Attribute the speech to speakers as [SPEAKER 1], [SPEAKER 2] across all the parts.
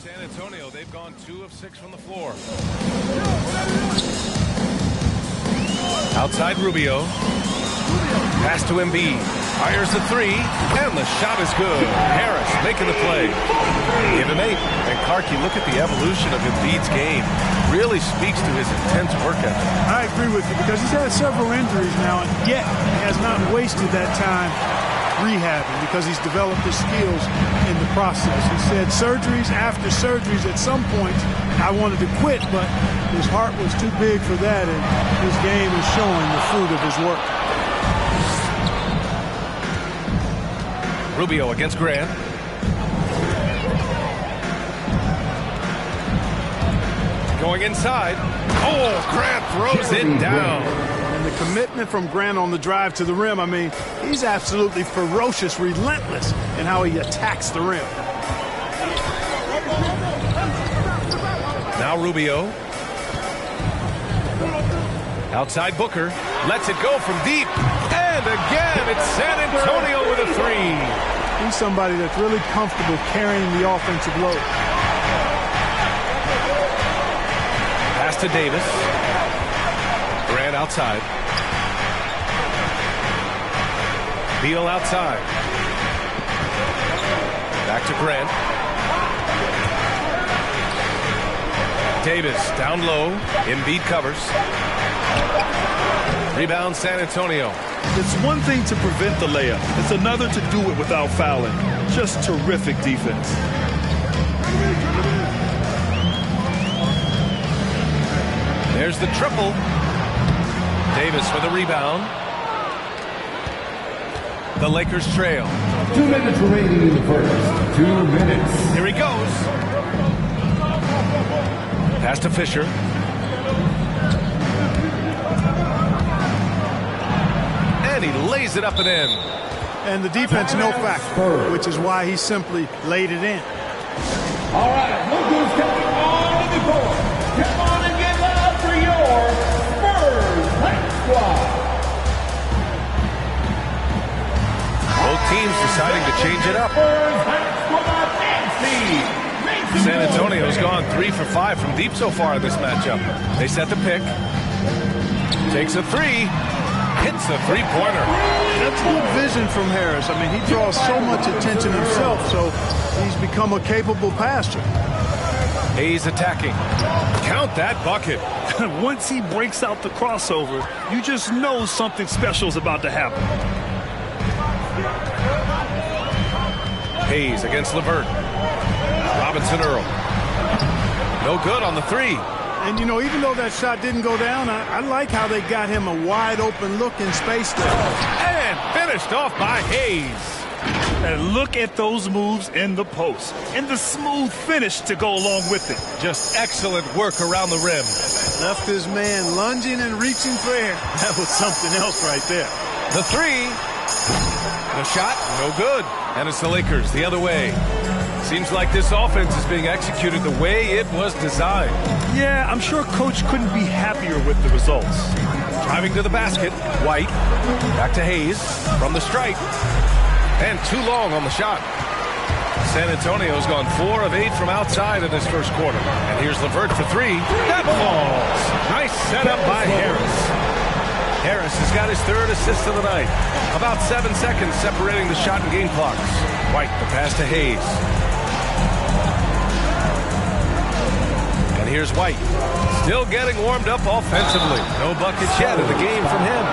[SPEAKER 1] San Antonio, they've gone 2 of 6 from the floor. Outside Rubio. Pass to Embiid. Fires the 3, and the shot is good. Harris making the play. Give him 8. And Karki, look at the evolution of Embiid's game. Really speaks to his intense work ethic.
[SPEAKER 2] I agree with you because he's had several injuries now, and yet he has not wasted that time rehabbing because he's developed his skills in the process. He said surgeries after surgeries, at some points I wanted to quit, but his heart was too big for that, and his game is showing the fruit of his work.
[SPEAKER 1] Rubio against Grant. Going inside. Oh, Grant throws it down.
[SPEAKER 2] And the commitment from Grant on the drive to the rim, I mean, he's absolutely ferocious, relentless in how he attacks the rim.
[SPEAKER 1] Now Rubio. Outside Booker. Lets it go from deep. And again, it's San Antonio with a 3.
[SPEAKER 2] He's somebody that's really comfortable carrying the offensive load.
[SPEAKER 1] Pass to Davis. Grant outside. Beal outside. Back to Grant. Davis down low. Embiid covers. Rebound San Antonio.
[SPEAKER 3] It's one thing to prevent the layup. It's another to do it without fouling. Just terrific defense.
[SPEAKER 1] There's the triple. Davis for the rebound. The Lakers trail.
[SPEAKER 4] 2 minutes remaining in the first. 2 minutes.
[SPEAKER 1] Here he goes. Pass to Fisher. And he lays it up and in.
[SPEAKER 2] And the defense no factor, which is why he simply laid it in.
[SPEAKER 4] All right, look who's coming on the court. Come on and get loud for your Spurs Hype Squad.
[SPEAKER 1] Both teams deciding to change it up.
[SPEAKER 4] Spurs Hype Squad MC.
[SPEAKER 1] San Antonio's gone 3 for 5 from deep so far in this matchup. They set the pick. Takes a 3. Hits a three-pointer.
[SPEAKER 2] That's good vision from Harris. I mean, he draws so much attention himself, so he's become a capable passer.
[SPEAKER 1] Hayes attacking. Count that bucket.
[SPEAKER 3] Once he breaks out the crossover, you just know something special is about to happen.
[SPEAKER 1] Hayes against LeVert. Robinson Earl. No good on the 3.
[SPEAKER 2] And, you know, even though that shot didn't go down, I like how they got him a wide-open look in space there.
[SPEAKER 1] And finished off by Hayes.
[SPEAKER 3] And look at those moves in the post. And the smooth finish to go along with it.
[SPEAKER 1] Just excellent work around the rim.
[SPEAKER 2] Left his man lunging and reaching for air. That was something else right there.
[SPEAKER 1] The 3. The shot, no good. And it's the Lakers the other way. Seems like this offense is being executed the way it was designed.
[SPEAKER 3] Yeah, I'm sure Coach couldn't be happier with the results.
[SPEAKER 1] Driving to the basket, White. Back to Hayes from the stripe. And too long on the shot. San Antonio's gone 4 of 8 from outside in this first quarter. And here's LeVert for 3. That falls. Nice setup by Harris. Harris has got his 3rd assist of the night. About 7 seconds separating the shot and game clocks. White, the pass to Hayes. And here's White. Still getting warmed up offensively. No buckets yet in the game from him.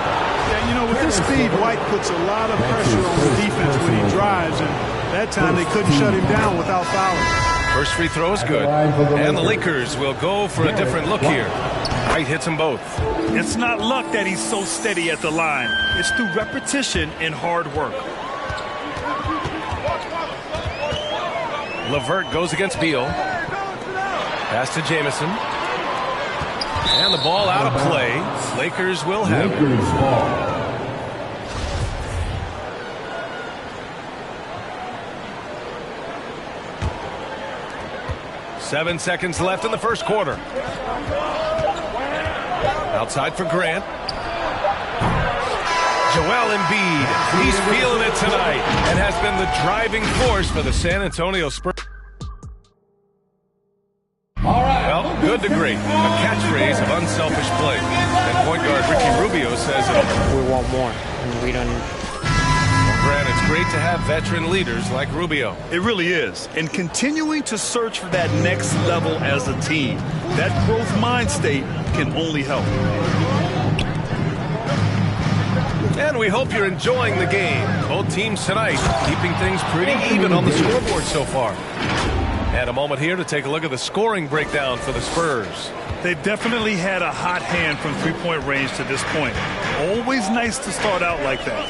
[SPEAKER 2] Yeah, you know, with his speed, White puts a lot of pressure on the defense when he drives, and that time they couldn't shut him down without fouling.
[SPEAKER 1] First free throw is good. And the Lakers will go for a different look here. White hits them both.
[SPEAKER 3] It's not luck that he's so steady at the line. It's through repetition and hard work.
[SPEAKER 1] LeVert goes against Beal. Pass to Jamison. And the ball out of play. Lakers will have it.
[SPEAKER 4] Lakers ball.
[SPEAKER 1] 7 seconds left in the first quarter. Outside for Grant. Joel Embiid, he's feeling it tonight and has been the driving force for the San Antonio Spurs. good to great, a catchphrase of unselfish play. And point guard Ricky Rubio says it all.
[SPEAKER 5] We want more, and we don't.
[SPEAKER 1] Grant, it's great to have veteran leaders like Rubio.
[SPEAKER 3] It really is. And continuing to search for that next level as a team. That growth mind state can only help.
[SPEAKER 1] And we hope you're enjoying the game. Both teams tonight keeping things pretty even on the scoreboard so far. And a moment here to take a look at the scoring breakdown for the Spurs.
[SPEAKER 3] They've definitely had a hot hand from three-point range to this point. Always nice to start out like that.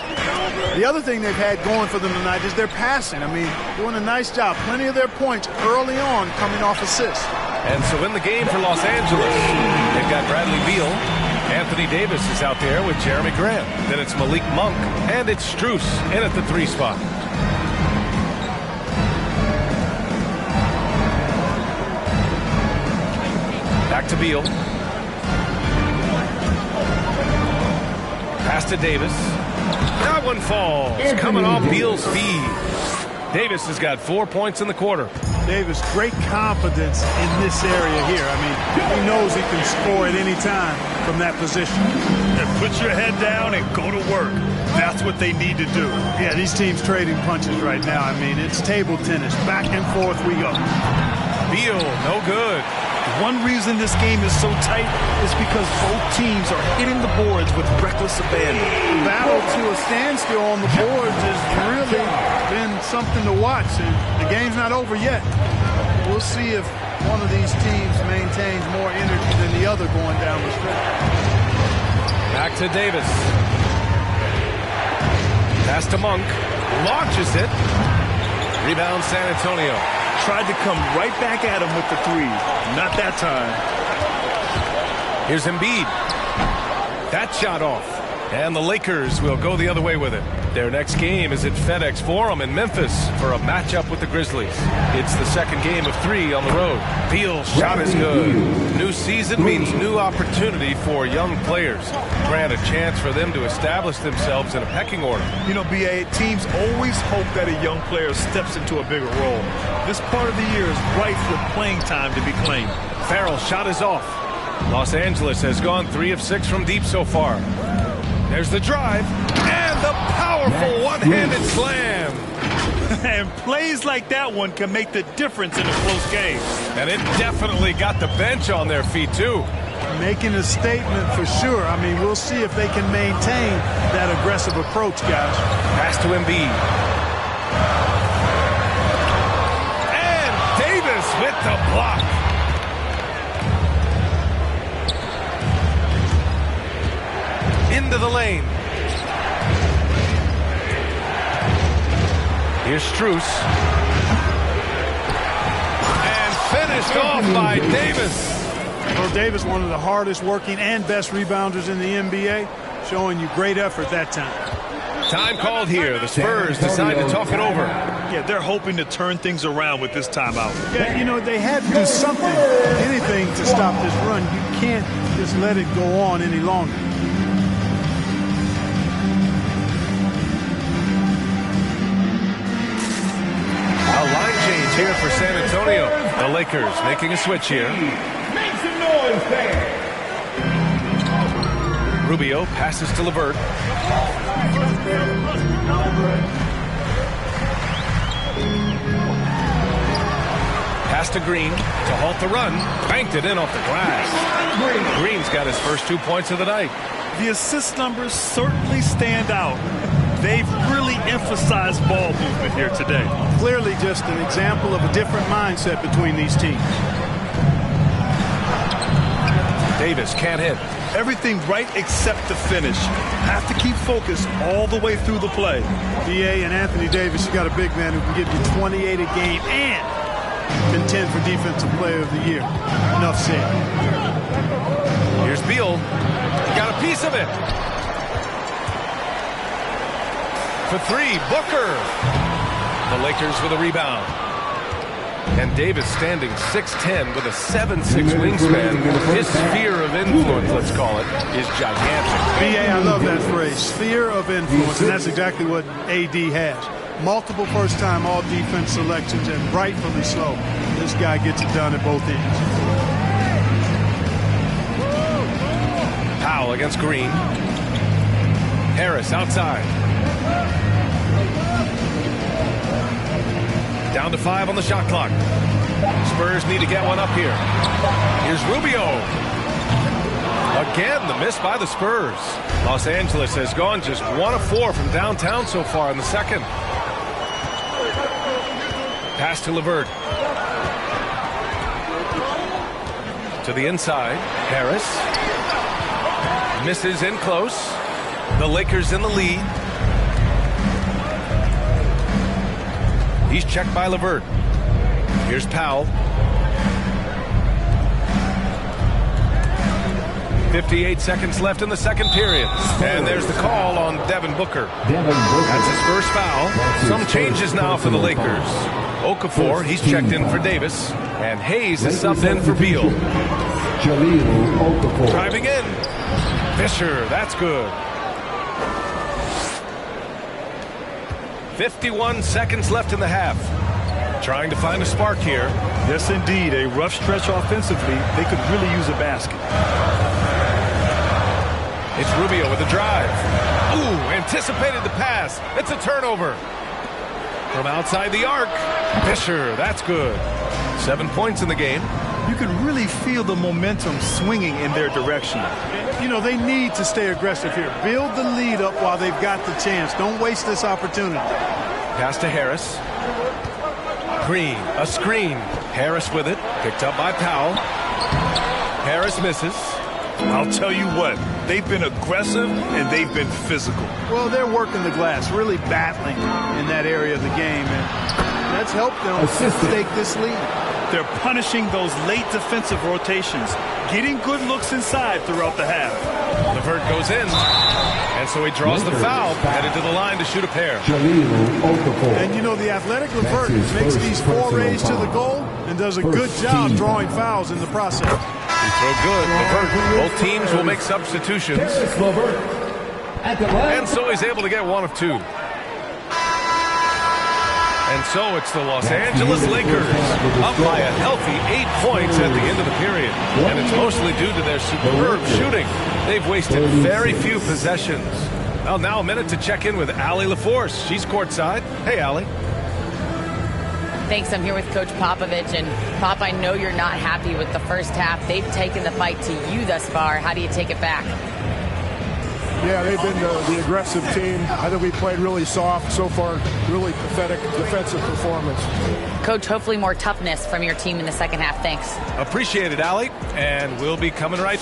[SPEAKER 2] The other thing they've had going for them tonight is their passing. I mean, doing a nice job. Plenty of their points early on coming off assists.
[SPEAKER 1] And so in the game for Los Angeles, they've got Bradley Beal. Anthony Davis is out there with Jeremy Grant. Then it's Malik Monk, and it's Strus in at the 3 spot. Back to Beal. Pass to Davis. That one falls. Coming off Beal's feed. Davis has got 4 points in the quarter.
[SPEAKER 2] Davis, great confidence in this area here. I mean, he knows he can score at any time from that position.
[SPEAKER 3] And put your head down and go to work. That's what they need to do.
[SPEAKER 2] Yeah, these teams trading punches right now. I mean, it's table tennis. Back and forth we go.
[SPEAKER 1] Beal, no good.
[SPEAKER 3] One reason this game is so tight is because both teams are hitting the boards with reckless abandon.
[SPEAKER 2] The battle to a standstill on the boards has really been something to watch. And the game's not over yet. We'll see if one of these teams maintains more energy than the other going down the stretch.
[SPEAKER 1] Back to Davis. Pass to Monk. Launches it. Rebound San Antonio.
[SPEAKER 3] Tried to come right back at him with the 3. Not that time.
[SPEAKER 1] Here's Embiid. That shot off. And the Lakers will go the other way with it. Their next game is at FedEx Forum in Memphis for a matchup with the Grizzlies. It's the second game of 3 on the road. Beal's shot is good. New season means new opportunity for young players. Grant, a chance for them to establish themselves in a pecking order.
[SPEAKER 3] You know, B.A., teams always hope that a young player steps into a bigger role. This part of the year is rife with playing time to be claimed.
[SPEAKER 1] Farrell's shot is off. Los Angeles has gone 3 of 6 from deep so far. There's the drive, and the powerful one-handed slam.
[SPEAKER 3] And plays like that one can make the difference in a close game.
[SPEAKER 1] And it definitely got the bench on their feet, too.
[SPEAKER 2] Making a statement for sure. I mean, we'll see if they can maintain that aggressive approach, guys.
[SPEAKER 1] Pass to Embiid. And Davis with the block. Into the lane. Here's Strus. And finished off by Davis.
[SPEAKER 2] Well, Davis, one of the hardest working and best rebounders in the NBA, showing you great effort that time.
[SPEAKER 1] Time called here. The Spurs decide to talk it over.
[SPEAKER 3] Yeah, they're hoping to turn things around with this timeout.
[SPEAKER 2] Yeah, you know, they had to do something, anything to stop this run. You can't just let it go on any longer.
[SPEAKER 1] A line change here for San Antonio. The Lakers making a switch here.
[SPEAKER 4] Make some noise, fans.
[SPEAKER 1] Rubio passes to LeVert. Pass to Green to halt the run. Banked it in off the glass. Green's got his first 2 points of the night.
[SPEAKER 3] The assist numbers certainly stand out. They've really emphasized ball movement here today.
[SPEAKER 2] Clearly just an example of a different mindset between these teams.
[SPEAKER 1] Davis can't hit.
[SPEAKER 3] Everything right except the finish. Have to keep focused all the way through the play.
[SPEAKER 2] D.A. and Anthony Davis, you got a big man who can give you 28 a game and contend for Defensive Player of the Year. Enough said.
[SPEAKER 1] Here's Beal. Got a piece of it. For 3, Booker. The Lakers with a rebound. And Davis standing 6'10" with a 7'6" wingspan. His sphere of influence, let's call it, is gigantic.
[SPEAKER 2] B.A., I love that phrase, sphere of influence, and that's exactly what A.D. has. Multiple first-time all-defense selections, and rightfully so. This guy gets it done at both ends.
[SPEAKER 1] foul against Green. Harris outside. Down to 5 on the shot clock. Spurs need to get one up here. Here's Rubio. Again, the miss by the Spurs. Los Angeles has gone just 1 of 4 from downtown so far in the second. Pass to LeVert. To the inside. Harris. Misses in close. The Lakers in the lead. He's checked by LeVert. Here's Powell. 58 seconds left in the second period. And there's the call on Devin Booker. That's his first foul. Some changes now for the Lakers. Okafor, he's checked in for Davis. And Hayes is subbed in for Beal. Driving in. Fisher, that's good. 51 seconds left in the half. Trying to find a spark here.
[SPEAKER 3] Yes, indeed. A rough stretch offensively. They could really use a basket.
[SPEAKER 1] It's Rubio with a drive. Ooh, anticipated the pass. It's a turnover. From outside the arc. Fisher, that's good. 7 points in the game.
[SPEAKER 3] You can really feel the momentum swinging in their direction.
[SPEAKER 2] You know, they need to stay aggressive here. Build the lead up while they've got the chance. Don't waste this opportunity.
[SPEAKER 1] Pass to Harris. Green, a screen. Harris with it. Picked up by Powell. Harris misses.
[SPEAKER 3] I'll tell you what, they've been aggressive and they've been physical.
[SPEAKER 2] Well, they're working the glass, really battling in that area of the game, and that's helped them take this lead.
[SPEAKER 3] They're punishing those late defensive rotations, getting good looks inside throughout the half.
[SPEAKER 1] LeVert goes in, and so he draws the foul, headed to the line to shoot a pair.
[SPEAKER 2] And you know, the athletic LeVert makes these forays to the goal and does a good job drawing fouls in the process.
[SPEAKER 1] He throw good. LeVert. Both teams will make substitutions. And so he's able to get 1 of 2. And so it's the Los Angeles Lakers up by a healthy 8 points at the end of the period. And it's mostly due to their superb shooting. They've wasted very few possessions. Well, now a minute to check in with Allie LaForce. She's courtside. Hey, Allie.
[SPEAKER 5] Thanks. I'm here with Coach Popovich. And, Pop, I know you're not happy with the first half. They've taken the fight to you thus far. How do you take it back?
[SPEAKER 6] Yeah, they've been the aggressive team. I think we played really soft so far. Really pathetic defensive performance.
[SPEAKER 5] Coach, hopefully more toughness from your team in the second half. Thanks.
[SPEAKER 1] Appreciate it, Allie. And we'll be coming right.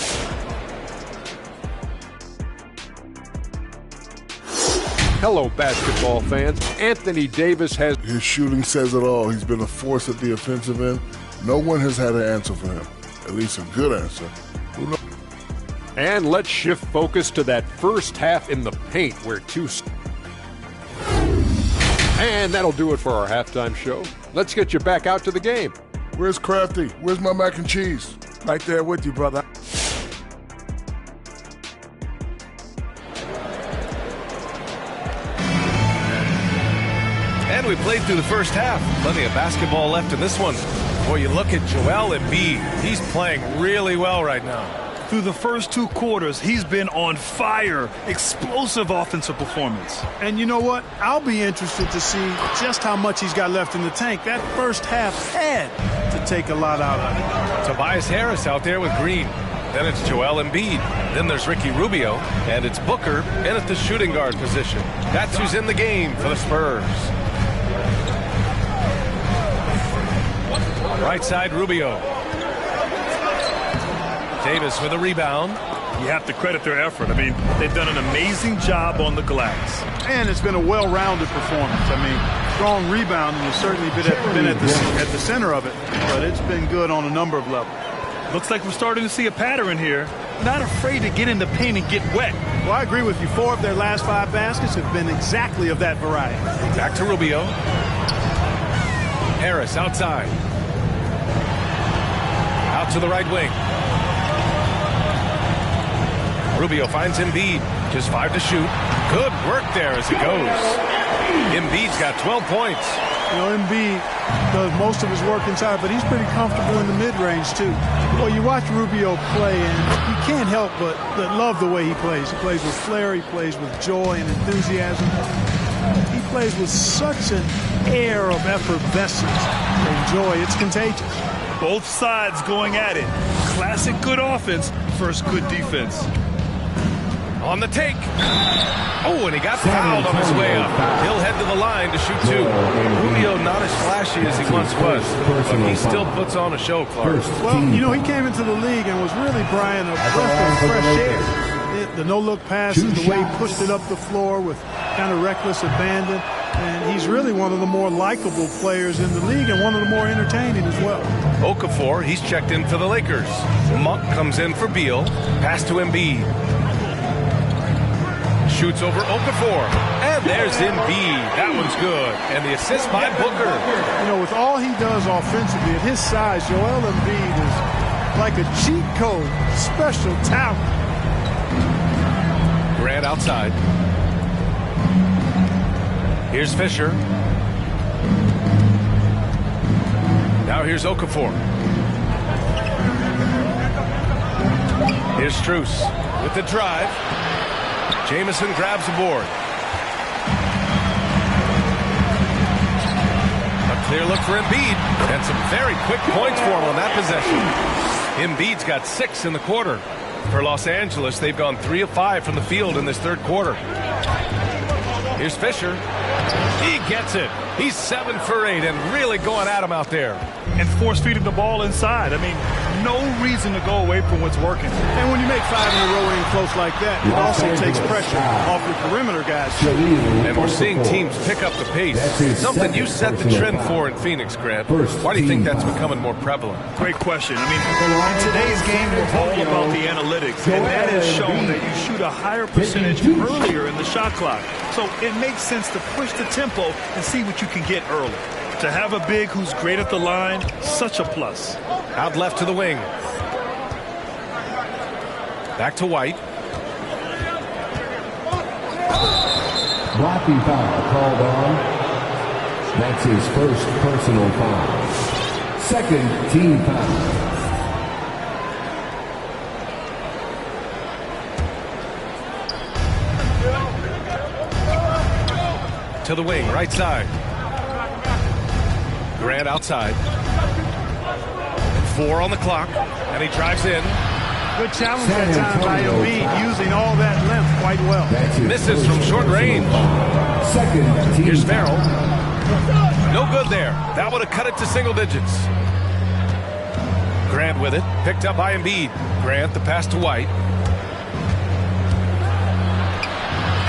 [SPEAKER 7] Hello, basketball fans. Anthony Davis has...
[SPEAKER 8] His shooting says it all. He's been a force at the offensive end. No one has had an answer for him. At least a good answer. Who knows?
[SPEAKER 7] And let's shift focus to that first half in the paint where And that'll do it for our halftime show. Let's get you back out to the game.
[SPEAKER 8] Where's Crafty? Where's my mac and cheese?
[SPEAKER 6] Right there with you, brother.
[SPEAKER 1] And we played through the first half. Plenty of basketball left in this one. Boy, you look at Joel Embiid. He's playing really well right now.
[SPEAKER 3] Through the first 2 quarters, he's been on fire. Explosive offensive performance.
[SPEAKER 2] And you know what? I'll be interested to see just how much he's got left in the tank. That first half had to take a lot out of it.
[SPEAKER 1] Tobias Harris out there with Green. Then it's Joel Embiid. Then there's Ricky Rubio. And it's Booker in at the shooting guard position. That's who's in the game for the Spurs. Right side, Rubio. Davis with a rebound.
[SPEAKER 3] You have to credit their effort. I mean, they've done an amazing job on the glass.
[SPEAKER 2] And it's been a well-rounded performance. I mean, strong rebounding has certainly been at the center of it, but it's been good on a number of levels.
[SPEAKER 3] Looks like we're starting to see a pattern here. Not afraid to get in the paint and get wet.
[SPEAKER 2] Well, I agree with you. 4 of their last 5 baskets have been exactly of that variety.
[SPEAKER 1] Back to Rubio. Harris outside. Out to the right wing. Rubio finds Embiid. Just 5 to shoot. Good work there as he goes. Embiid's got 12 points.
[SPEAKER 2] You know, Embiid does most of his work inside, but he's pretty comfortable in the mid-range too. Well, you watch Rubio play, and you can't help but love the way he plays. He plays with flair, he plays with joy and enthusiasm. He plays with such an air of effervescence and joy. It's contagious.
[SPEAKER 3] Both sides going at it. Classic good offense versus good defense.
[SPEAKER 1] On the take. Oh, and he got fouled on his way up. He'll head to the line to shoot two. Rubio not as flashy as he once was, but he still puts on a show, Clark.
[SPEAKER 2] Well, you know, he came into the league and was really, Brian, a breath of fresh air. The no-look passes, the way he pushed it up the floor with kind of reckless abandon. And he's really one of the more likable players in the league and one of the more entertaining as well.
[SPEAKER 1] Okafor, he's checked in for the Lakers. Monk comes in for Beal. Pass to Embiid. Shoots over Okafor. And there's Embiid. That one's good. And the assist by Booker.
[SPEAKER 2] You know, with all he does offensively, at his size, Joel Embiid is like a cheat code, special talent.
[SPEAKER 1] Grant outside. Here's Fisher. Now here's Okafor. Here's Strus with the drive. Jamison grabs the board. A clear look for Embiid. And some very quick points for him on that possession. Embiid's got 6 in the quarter. For Los Angeles, they've gone 3 of 5 from the field in this third quarter. Here's Fisher. He gets it. He's 7 for 8 and really going at him out there.
[SPEAKER 3] And force feeding the ball inside. I mean, no reason to go away from what's working.
[SPEAKER 2] And when you make 5 in a row in close like that, it also takes pressure off your perimeter guys.
[SPEAKER 1] And we're seeing teams pick up the pace. Something you set the trend for in Phoenix, Grant. Why do you think that's becoming more prevalent?
[SPEAKER 3] Great question. I mean, in today's game, we're all about the analytics. And that has shown that you shoot a higher percentage earlier in the shot clock. So it makes sense to push the tempo and see what you can get early. To have a big who's great at the line, such a plus.
[SPEAKER 1] Out left to the wing. Back to White.
[SPEAKER 9] Blocking foul called on. That's his first personal foul. Second team foul.
[SPEAKER 1] To the wing, right side. Grant outside. 4 on the clock, and he drives in.
[SPEAKER 2] Good challenge that time by Embiid, using all that length quite well.
[SPEAKER 1] Misses from short range. Here's Farrell. No good there. That would have cut it to single digits. Grant with it, picked up by Embiid. Grant, the pass to White.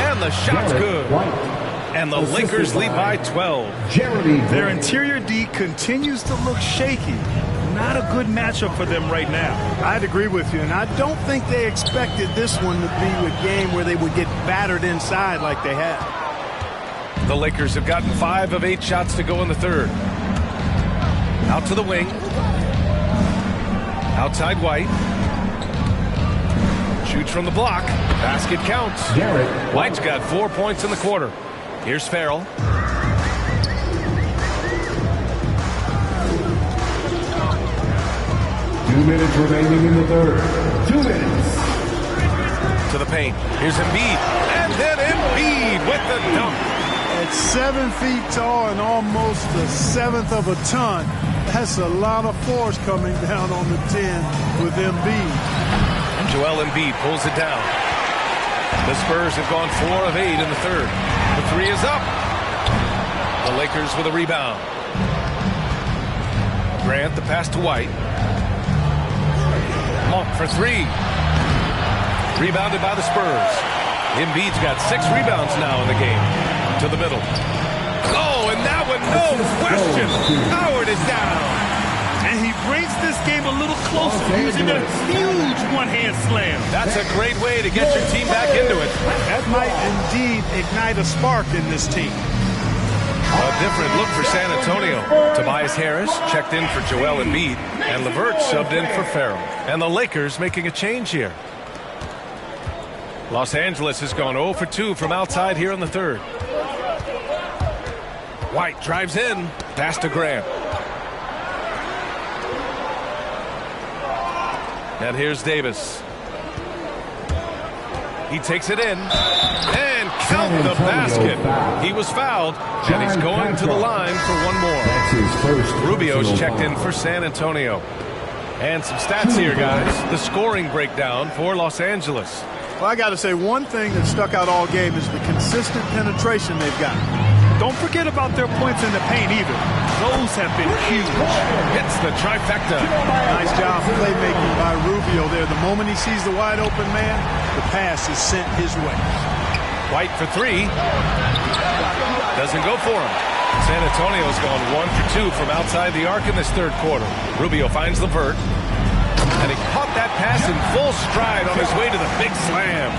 [SPEAKER 1] And the shot's good. And the Lakers lead by 12.
[SPEAKER 3] Their interior D continues to look shaky. Not a good matchup for them right now.
[SPEAKER 2] I'd agree with you, and I don't think they expected this one to be a game where they would get battered inside like they have.
[SPEAKER 1] The Lakers have gotten 5 of 8 shots to go in the third. Out to the wing. Outside White. Shoots from the block. Basket counts. White's got 4 points in the quarter. Here's Farrell.
[SPEAKER 9] 2 minutes remaining in the third. 2 minutes.
[SPEAKER 1] To the paint. Here's Embiid. And then Embiid with the dunk.
[SPEAKER 2] At 7 feet tall and almost a 1/7 of a ton, that's a lot of force coming down on the 10 with Embiid.
[SPEAKER 1] And Joel Embiid pulls it down. The Spurs have gone 4 of 8 in the third. The 3 is up. The Lakers with a rebound. Grant, the pass to White. Monk for 3. Rebounded by the Spurs. Embiid's got 6 rebounds now in the game. To the middle. Oh, and that one, no question. Howard is down.
[SPEAKER 3] And he brings this game a little closer using a huge one-hand slam.
[SPEAKER 1] That's a great way to get your team back into it.
[SPEAKER 2] That might indeed ignite a spark in this team.
[SPEAKER 1] A different look for San Antonio. Tobias Harris checked in for Joel Embiid, and LeVert subbed in for Farrell. And the Lakers making a change here. Los Angeles has gone 0 for 2 from outside here in the third. White drives in. Pass to Grant. And here's Davis. He takes it in. And count the basket. He was fouled. And he's going to the line for one more.
[SPEAKER 9] That's his first.
[SPEAKER 1] Rubio's checked in for San Antonio. And some stats here, guys. The scoring breakdown for Los Angeles.
[SPEAKER 2] Well, I got to say, one thing that stuck out all game is the consistent penetration they've got.
[SPEAKER 3] Don't forget about their points in the paint either. Those have been huge.
[SPEAKER 1] Hits the trifecta.
[SPEAKER 2] Nice job playmaking by Rubio there. The moment he sees the wide open man, the pass is sent his way.
[SPEAKER 1] White for three. Doesn't go for him. San Antonio's gone 1 for 2 from outside the arc in this third quarter. Rubio finds LeVert. And he caught that pass in full stride on his way to the big slam.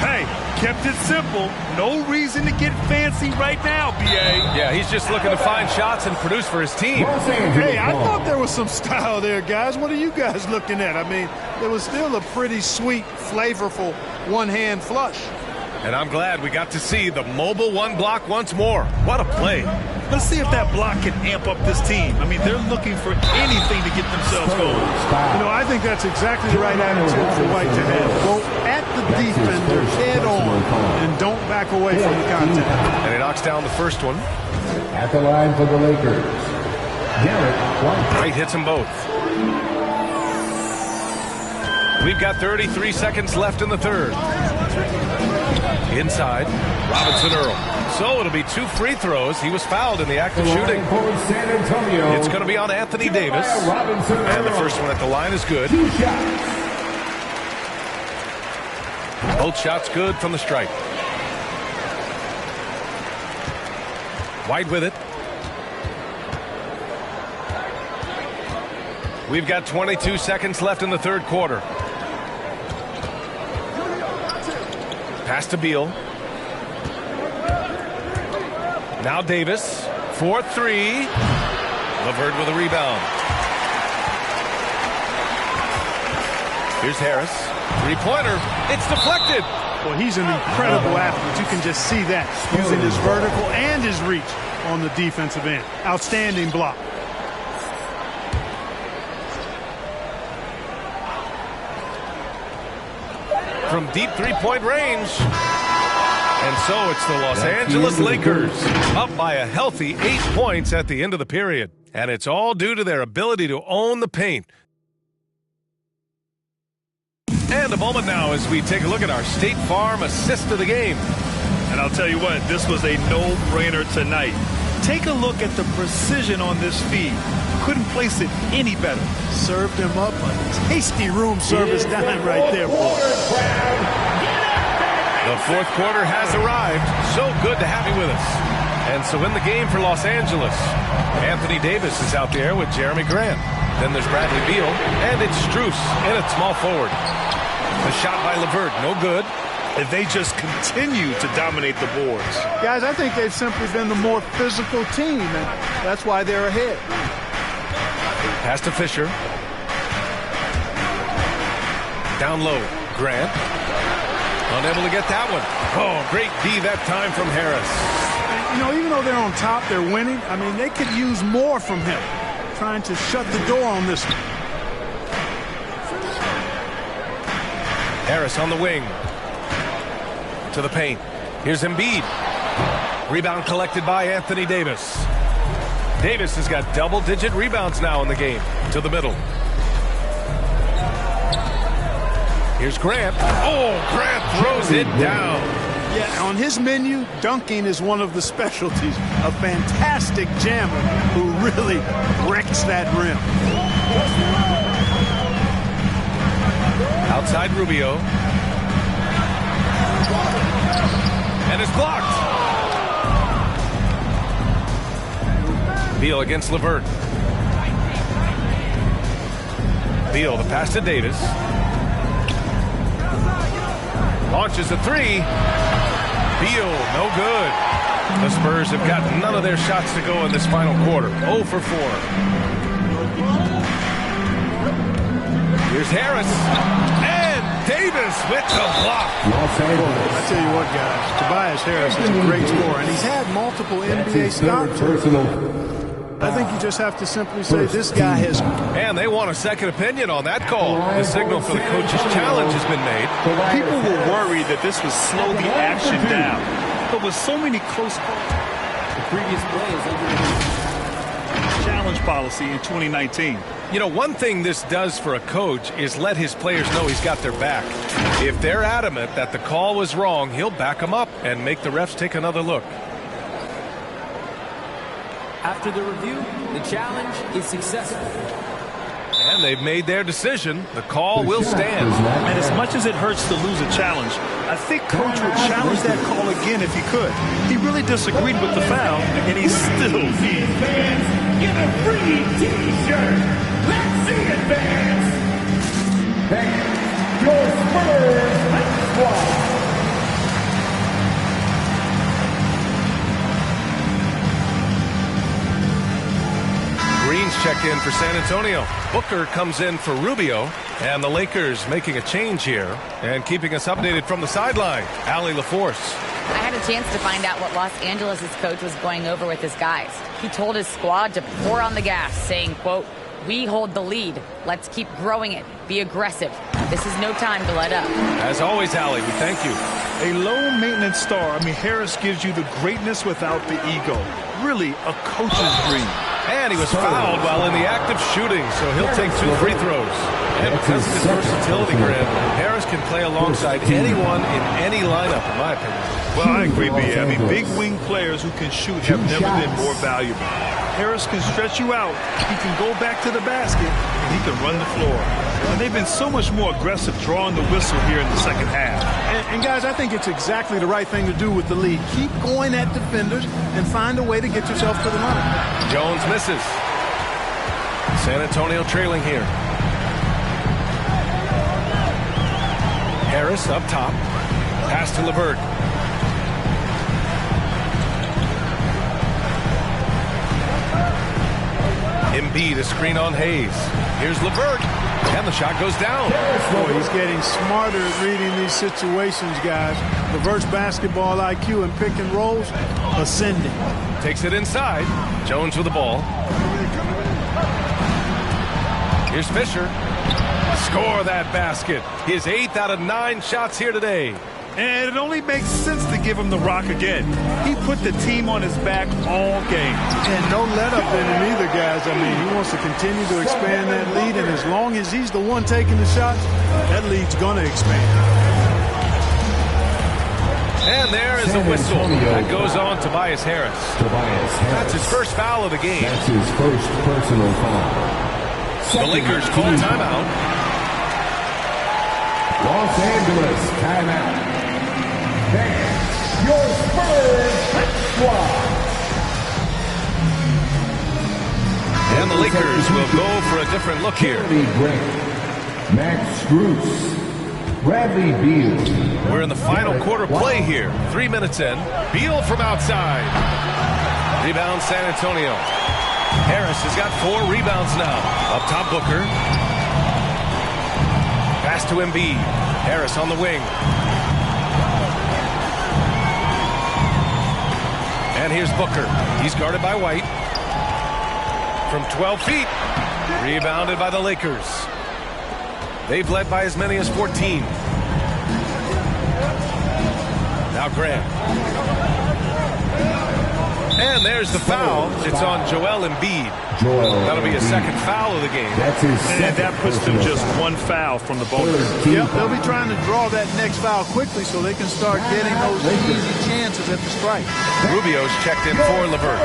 [SPEAKER 3] Hey, kept it simple. No reason to get fancy right now, B.A.
[SPEAKER 1] Yeah, he's just looking to find shots and produce for his team.
[SPEAKER 2] Hey, I thought there was some style there, guys. What are you guys looking at? I mean, it was still a pretty sweet, flavorful one-hand flush.
[SPEAKER 1] And I'm glad we got to see the mobile one block once more. What a play.
[SPEAKER 3] Let's see if that block can amp up this team. I mean, they're looking for anything to get themselves going.
[SPEAKER 2] You know, I think that's exactly the right attitude for White to have. Go at the defender head on and don't back away from the contact.
[SPEAKER 1] And he knocks down the first one.
[SPEAKER 9] At the line for the Lakers, Garrett White.
[SPEAKER 1] White hits them both. We've got 33 seconds left in the third. Inside, Robinson Earl. So it'll be 2 free throws. He was fouled in the act of shooting. It's going to be on Anthony Davis. And the first one at the line is good. Both shots good from the stripe. White with it. We've got 22 seconds left in the third quarter. Pass to Beal. Now Davis. 4-3. LeVert with a rebound. Here's Harris. Three-pointer. It's deflected.
[SPEAKER 2] Well, he's an incredible athlete. You can just see that. Using his vertical and his reach on the defensive end. Outstanding block.
[SPEAKER 1] From deep three-point range. And so it's the Los Angeles Lakers up by a healthy 8 points at the end of the period. And it's all due to their ability to own the paint. And a moment now as we take a look at our State Farm assist of the game.
[SPEAKER 3] And I'll tell you what, this was a no-brainer tonight. Take a look at the precision on this feed. Couldn't place it any better.
[SPEAKER 2] Served him up a tasty room service dime right there, boy.
[SPEAKER 1] The fourth quarter has arrived. So good to have you with us. And so in the game for Los Angeles, Anthony Davis is out there with Jeremy Grant. Then there's Bradley Beal, and it's Strus in at small forward. The shot by LeVert, no good.
[SPEAKER 3] And they just continue to dominate the boards.
[SPEAKER 2] Guys, I think they've simply been the more physical team, and that's why they're ahead.
[SPEAKER 1] Pass to Fisher. Down low, Grant. Unable to get that one. Oh, great D that time from Harris.
[SPEAKER 2] You know, even though they're on top, they're winning. I mean, they could use more from him. Trying to shut the door on this one.
[SPEAKER 1] Harris on the wing. To the paint. Here's Embiid. Rebound collected by Anthony Davis. Davis has got double-digit rebounds now in the game. To the middle. Here's Grant. Oh, Grant throws it down.
[SPEAKER 2] Yeah, on his menu, dunking is one of the specialties. A fantastic jammer who really wrecks that rim.
[SPEAKER 1] Outside Rubio. And it's blocked. Beal against LeVert. Beal, the pass to Davis. Launches a three. Beal, no good. The Spurs have got none of their shots to go in this final quarter. 0 for 4. Here's Harris. And Davis with the block.
[SPEAKER 2] I tell you what, guys, Tobias Harris is a great scorer, and he's had multiple NBA stocks. I think you just have to simply say this guy has.
[SPEAKER 1] And they want a second opinion on that call. The signal for the coach's challenge has been made.
[SPEAKER 3] People were worried that this would slow the action down. But with so many close calls, the previous play is under challenge policy in 2019.
[SPEAKER 1] You know, one thing this does for a coach is let his players know he's got their back. If they're adamant that the call was wrong, he'll back them up and make the refs take another look.
[SPEAKER 10] After the review, the challenge is successful.
[SPEAKER 1] And they've made their decision. The call will stand.
[SPEAKER 3] And as much as it hurts to lose a challenge, I think Coach would challenge that call again if he could. He really disagreed with the foul, and he's still.
[SPEAKER 4] Fans, get a free T-shirt. Let's see it, fans. Hey, your Spurs squad.
[SPEAKER 1] Green's checked in for San Antonio. Booker comes in for Rubio. And the Lakers making a change here. And keeping us updated from the sideline, Allie LaForce.
[SPEAKER 5] I had a chance to find out what Los Angeles' coach was going over with his guys. He told his squad to pour on the gas, saying, quote, "We hold the lead. Let's keep growing it. Be aggressive. This is no time to let up."
[SPEAKER 1] As always, Allie, we thank you.
[SPEAKER 3] A low-maintenance star. I mean, Harris gives you the greatness without the ego. Really a coach's dream.
[SPEAKER 1] And he was fouled while in the act of shooting, so he'll take 2 free throws. And because of his versatility, Grant, Harris can play alongside anyone in any lineup, in my opinion.
[SPEAKER 3] Well, I agree, B. I mean, big wing players who can shoot have never been more valuable. Harris can stretch you out. He can go back to the basket, and he can run the floor. And they've been so much more aggressive drawing the whistle here in the second half.
[SPEAKER 2] And guys, I think it's exactly the right thing to do with the lead. Keep going at defenders and find a way to get yourself to the line.
[SPEAKER 1] Jones misses. San Antonio trailing here. Harris up top. Pass to LeVert. Embiid, a screen on Hayes. Here's LeVert. And the shot goes down.
[SPEAKER 2] Boy, he's getting smarter at reading these situations, guys. LeVert's basketball IQ and pick and rolls ascending.
[SPEAKER 1] Takes it inside. Jones with the ball. Here's Fisher. Score that basket. His 8th out of 9 shots here today.
[SPEAKER 3] And it only makes sense to give him the rock again. He put the team on his back all game.
[SPEAKER 2] And no let up in him either, guys. I mean, he wants to continue to expand that lead, and as long as he's the one taking the shots, that lead's going to expand.
[SPEAKER 1] And there is a whistle. That goes on Tobias Harris. That's his first foul of the game.
[SPEAKER 9] That's his first personal foul.
[SPEAKER 1] The Lakers call timeout.
[SPEAKER 9] Los Angeles timeout.
[SPEAKER 4] Your Spurs squad.
[SPEAKER 1] And the Lakers will go for a different look here.
[SPEAKER 9] Max Strus, Bradley Beal.
[SPEAKER 1] We're in the final quarter play here. 3 minutes in. Beal from outside. Rebound San Antonio. Harris has got 4 rebounds now. Up top, Booker. Pass to Embiid. Harris on the wing. And here's Booker. He's guarded by White. From 12 feet. Rebounded by the Lakers. They've led by as many as 14. Now Grant. And there's the foul. It's on Joel Embiid. That'll be a second foul of the game.
[SPEAKER 9] That's his
[SPEAKER 3] And that puts them just 1 foul from the bonus.
[SPEAKER 2] Yep, they'll be trying to draw that next foul quickly so they can start getting those easy chances at the strike.
[SPEAKER 1] Rubio's checked in for LeVert.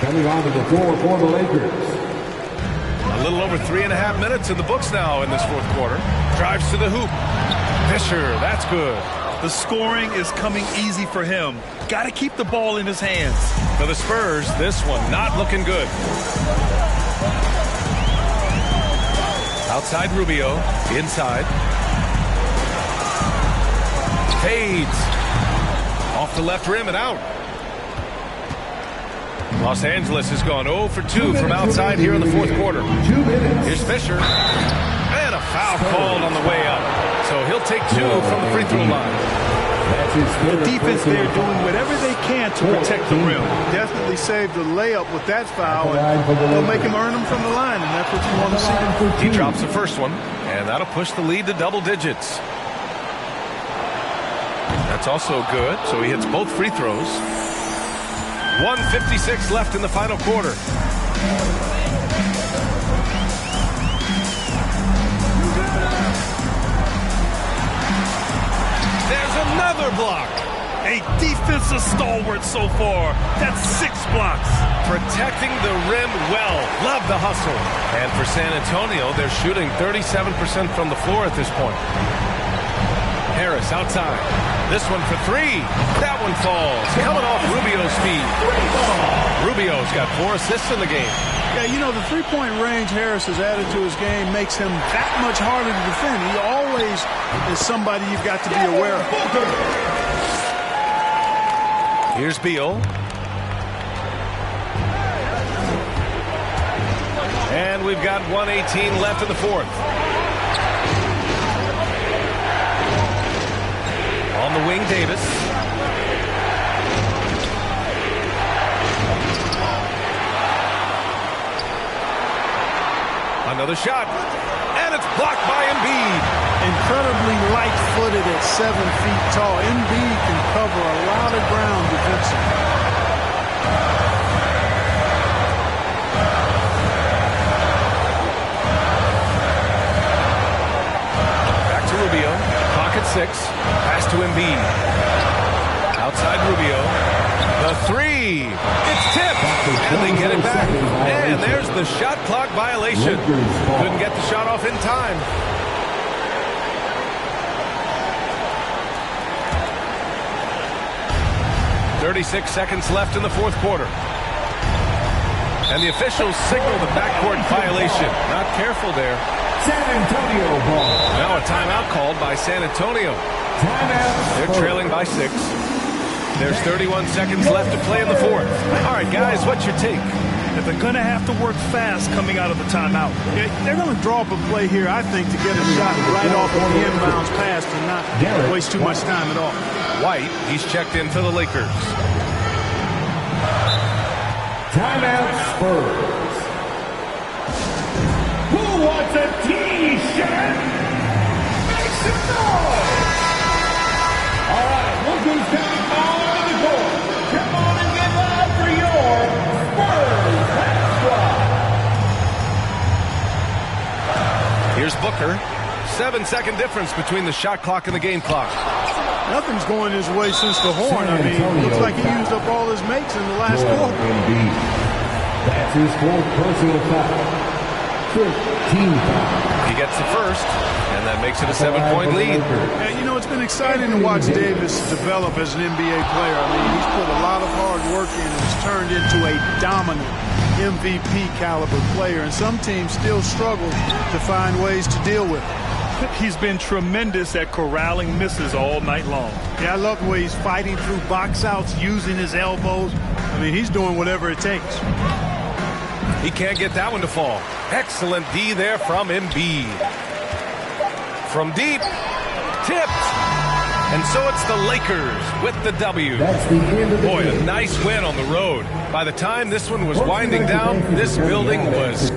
[SPEAKER 9] Coming onto the floor for the Lakers.
[SPEAKER 1] A little over 3.5 minutes in the books now in this fourth quarter. Drives to the hoop. Fisher, that's good.
[SPEAKER 3] The scoring is coming easy for him. Got to keep the ball in his hands.
[SPEAKER 1] For the Spurs, this one not looking good. Outside Rubio. Inside. Fades. Off the left rim and out. Los Angeles has gone 0 for 2 from outside here in the fourth quarter. Here's Fisher. And a Foul called on the way up. So he'll take 2 from the free throw line.
[SPEAKER 3] The defense there doing whatever they can to protect the rim.
[SPEAKER 2] Definitely saved the layup with that foul, and they'll make him earn them from the line, and that's what you want to see.
[SPEAKER 1] He drops the first one, and that'll push the lead to double digits. That's also good, so he hits both free throws. 1:56 left in the final quarter. There's another block.
[SPEAKER 3] A defensive stalwart so far. That's 6 blocks.
[SPEAKER 1] Protecting the rim well. Love the hustle. And for San Antonio, they're shooting 37% from the floor at this point. Harris outside. This one for 3. That one falls. Coming off Rubio's speed. Rubio's got 4 assists in the game.
[SPEAKER 2] Yeah, you know, the three-point range Harris has added to his game makes him that much harder to defend. He always is somebody you've got to be aware of.
[SPEAKER 1] Here's Beal. And we've got 1:18 left in the fourth. On the wing, Davis. Another shot. And it's blocked by Embiid.
[SPEAKER 2] Incredibly light-footed at 7 feet tall. Embiid can cover a lot of ground defensively.
[SPEAKER 1] Back to Rubio. Pocket 6. Pass to Embiid. Outside Rubio. The 3. It's tipped. And they get it back. And there's the shot clock violation. Couldn't get the shot off in time. .36 seconds left in the fourth quarter. And the officials signal the backcourt violation. Not careful there.
[SPEAKER 9] San Antonio ball.
[SPEAKER 1] Now a timeout called by San Antonio. They're trailing by 6. There's 31 seconds left to play in the fourth. All right, guys, what's your take?
[SPEAKER 3] That they're going to have to work fast coming out of the timeout.
[SPEAKER 2] Yeah, they're going to draw up a play here, I think, to get a shot right off of the inbounds pass and not waste too much time at all.
[SPEAKER 1] White, he's checked in for the Lakers.
[SPEAKER 9] Timeout Spurs.
[SPEAKER 4] Who wants a T-shirt? Make some noise! All right, look who's coming on the court. Come on and get loud for your Spurs squad.
[SPEAKER 1] Here's Booker. 7-second difference between the shot clock and the game clock.
[SPEAKER 2] Nothing's going his way since the horn. I mean, it looks like he used up all his mates in the last quarter.
[SPEAKER 9] That's his 4th personal foul. 13 foul.
[SPEAKER 1] He gets the first, and that makes it a 7-point lead.
[SPEAKER 2] Yeah, you know, it's been exciting to watch Davis develop as an NBA player. I mean, he's put a lot of hard work in and has turned into a dominant MVP caliber player, and some teams still struggle to find ways to deal with it.
[SPEAKER 3] He's been tremendous at corralling misses all night long.
[SPEAKER 2] Yeah, I love the way he's fighting through box outs, using his elbows. I mean, he's doing whatever it takes.
[SPEAKER 1] He can't get that one to fall. Excellent D there from Embiid. From deep, tipped. And so it's the Lakers with the W.
[SPEAKER 9] That's the end of the
[SPEAKER 1] Boy,
[SPEAKER 9] game.
[SPEAKER 1] a nice win on the road. By the time this one was winding down, this building was